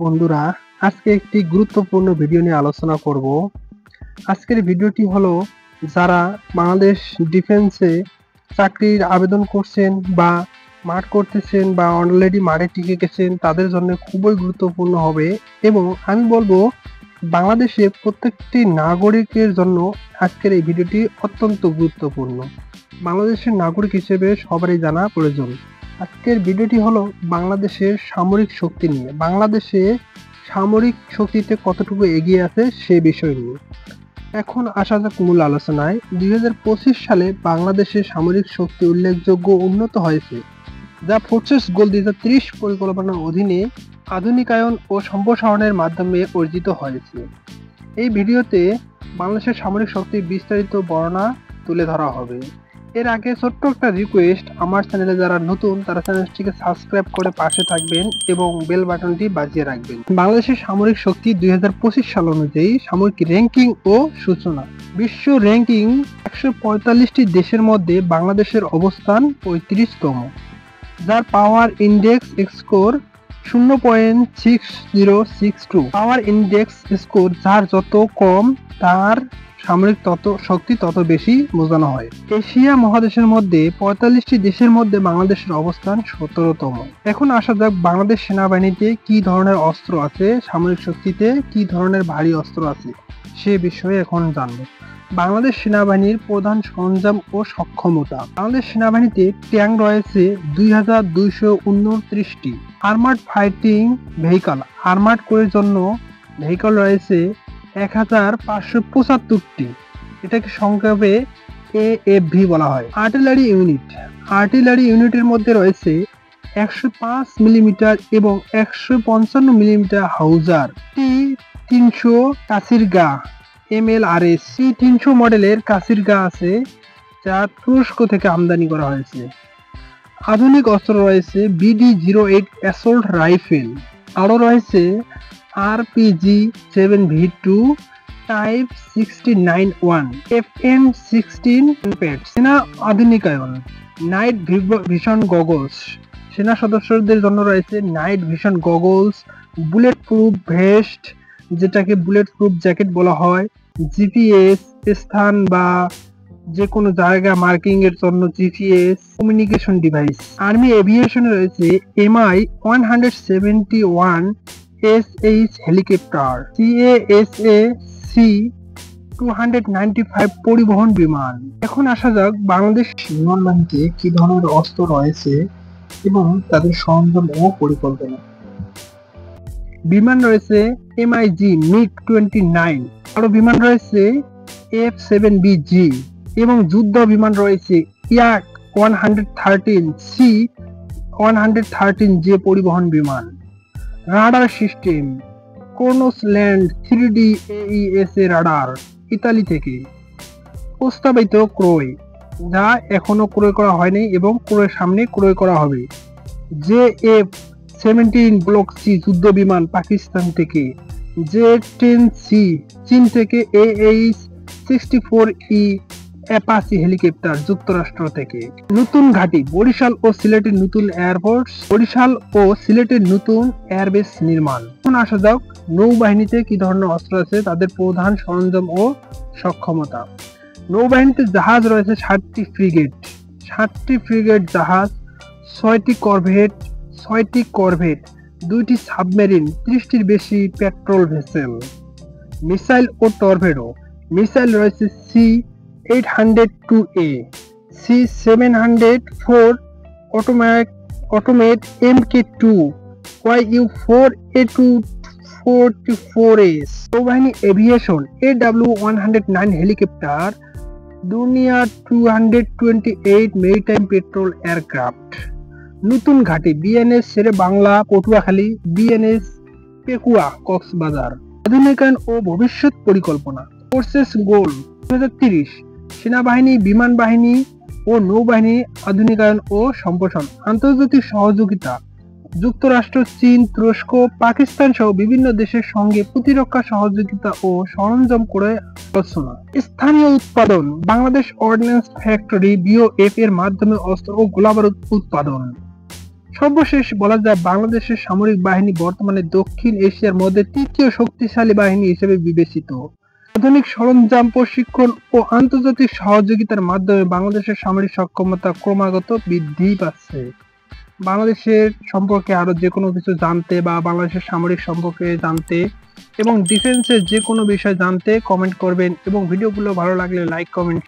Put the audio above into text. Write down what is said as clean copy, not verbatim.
বন্ধুরা, আজকে একটি গুরুত্বপূর্ণ ভিডিও নিয়ে আলোচনা করব। আজকের ভিডিওটি হলো যারা বাংলাদেশ ডিফেন্সে চাকরির আবেদন করছেন বা মাঠ করতেছেন বা অলরেডি মাঠে টিকে গেছেন তাদের জন্য খুবই গুরুত্বপূর্ণ হবে এবং আমি বলবো বাংলাদেশে প্রত্যেকটি নাগরিকের জন্য আজকের এই ভিডিওটি অত্যন্ত গুরুত্বপূর্ণ। বাংলাদেশের নাগরিক হিসেবে সবারই জানা প্রয়োজন। আজকের ভিডিওটি হলো বাংলাদেশের সামরিক শক্তি নিয়ে, বাংলাদেশে সামরিক শক্তিতে কতটুকু এগিয়ে আছে সে বিষয় নিয়ে। এখন আসা যাক মূল আলোচনায়। 2025 সালে বাংলাদেশের সামরিক শক্তি উল্লেখযোগ্য উন্নত হয়েছে, যা ফোর্সেস গোল 2030 পরিকল্পনার অধীনে আধুনিকায়ন ও সম্প্রসারণের মাধ্যমে অর্জিত হয়েছে। এই ভিডিওতে বাংলাদেশের সামরিক শক্তির বিস্তারিত বর্ণনা তুলে ধরা হবে। এর আগে ছোট্ট একটা রিকোয়েস্ট, আমার চ্যানেলে যারা নতুন তারা চ্যানেলটিকে সাবস্ক্রাইব করে পাশে থাকবেন এবং বেল বাটনটি বাজিয়ে রাখবেন। বাংলাদেশের সামরিক শক্তি 2025 সাল অনুযায়ী সামরিক র্যাঙ্কিং ও সূচনা। বিশ্ব র্যাঙ্কিং 145টি দেশের মধ্যে বাংলাদেশের অবস্থান 35তম, যার পাওয়ার ইন্ডেক্স স্কোর 0.6062। পাওয়ার ইন্ডেক্স স্কোর যার যত কম তার সামরিক শক্তি তত বেশি বোঝানো হয়। এশিয়া মহাদেশের মধ্যে 45টি দেশের মধ্যে বাংলাদেশের অবস্থান 17তম। এখন আসা যাক বাংলাদেশ সেনাবাহিনীতে কি ধরনের অস্ত্র আছে, সামরিক শক্তিতে কি ধরনের ভারী অস্ত্র আছে সে বিষয়ে এখন জানবো। বাংলাদেশ সেনাবাহিনীর প্রধান সরঞ্জাম ও সক্ষমতা। বাংলাদেশ সেনাবাহিনীতে ট্যাঙ্ক রয়েছে 2229টি, আর্মার্ড ফাইটিং ভেহিকল আর্মার্ড কোরের জন্য ভেহিকল রয়েছে 1575টি, এটাকে সংক্ষেপে AFV বলা হয়। আর্টিলারি ইউনিটের মধ্যে রয়েছে 105 মিলিমিটার এবং 155 মিলিমিটার হাউজার T300 কাসিরগা MLRS। T300 মডেলের কাসিরগা আছে, যা তুরস্ক থেকে আমদানি করা হয়েছে। আধুনিক অস্ত্র রয়েছে BD08 অ্যাসল্ট রাইফেল, আরও রয়েছে RPG-7V2 টাইপ 69-1 FM16 প্যাড। সেনা আধুনিকায়ন। নাইট ভিশন গগলস, সেনা সদস্যদের জন্য রয়েছে night vision goggles, bullet proof vest যেটাকে বুলেট প্রুফ জ্যাকেট বলা হয়, জিপিএস স্থান বা যে কোনো জায়গা মার্কিং এর জন্য জিপিএস কমিউনিকেশন ডিভাইস। আর্মি এভিয়েশনে রয়েছে MI-171 SH হেলিকপ্টার, CASA-C-295 পরিবহন বিমান। এখন আসা যাক বাংলাদেশ বিমান বাহিনীতে কি ধরনের অস্ত্র রয়েছে এবং তাদের সরঞ্জাম ও পরিকল্পনা। বিমান রয়েছে MiG MiG-29, আরো বিমান রয়েছে F-7BG এবং যুদ্ধ বিমান রয়েছে ইয়াক 113 C-113 যে পরিবহন বিমান। Radar system Kronos land 3D AESA radar, Italy থেকে। প্রস্তাবিত ক্রয়, যা এখনো ক্রয় করা হয়নি এবং ক্রয়ের সামনে ক্রয় করা হবে, JF-17 ব্লক সি যুদ্ধ বিমান পাকিস্তান থেকে, J-10C চীন থেকে, AH-64E অ্যাপাচি হেলিকপ্টার যুক্তরাষ্ট্র থেকে। নতুন ঘাঁটি বরিশাল ও সিলেটের নতুন এয়ারফোর্স, বরিশাল ও সিলেটের নতুন এয়ারবেস নির্মাণ। এখন আসা যাক নৌবাহিনীতে কি ধরনের অস্ত্র আছে, তাদের প্রধান সরঞ্জাম ও সক্ষমতা। নৌবাহিনীতে জাহাজ রয়েছে 7টি ফ্রিগেট জাহাজ, 6টি করভেট, 2টি সাবমেরিন, 30টির বেশি পেট্রোল ভেসেল। মিসাইল ও টর্পেডো। মিসাইল রয়েছে C-802A, C-704 automate MK2, YU-4A244S। নৌবাহিনী এভিয়েশন AW-109 হেলিকপ্টার, দুনিয়া 228 মেরিটাইম পেট্রোল এয়ারক্রাফট। নতুন ঘাঁটি বিএনএস শেরে বাংলা পটুয়াখালী, বিএনএস পেকুয়া কক্সবাজার। আধুনিকায়ন ও ভবিষ্যৎ পরিকল্পনা। ফোর্সেস গোল 2030, সেনাবাহিনী, বিমান বাহিনী ও নৌবাহিনী আধুনিকায়ন ও সম্প্রসারণ। আন্তর্জাতিক সহযোগিতা। যুক্তরাষ্ট্র, চীন, তুরস্ক, পাকিস্তান সহ বিভিন্ন দেশের সঙ্গে প্রতিরক্ষা সহযোগিতা ও সরঞ্জাম করে আলোচনা। স্থানীয় উৎপাদন। বাংলাদেশ অর্ডিন্যান্স ফ্যাক্টরি BOF এর মাধ্যমে অস্ত্র ও গোলাবারুদ উৎপাদন। সর্বশেষ বলা যায় বাংলাদেশের সামরিক বাহিনী বর্তমানে দক্ষিণ এশিয়ার মধ্যে তৃতীয় শক্তিশালী বাহিনী হিসেবে বিবেচিত। আধুনিক সরঞ্জাম, প্রশিক্ষণ ও আন্তর্জাতিক সহযোগিতার মাধ্যমে বাংলাদেশের সামরিক সক্ষমতা ক্রমাগত বৃদ্ধি পাচ্ছে। বাংলাদেশের সম্পর্কে আরো যে কোনো কিছু জানতে বা বাংলাদেশের সামরিক সম্পর্কে জানতে এবং ডিফেন্সের যে কোনো বিষয় জানতে কমেন্ট করবেন এবং ভিডিওগুলো ভালো লাগলে লাইক কমেন্ট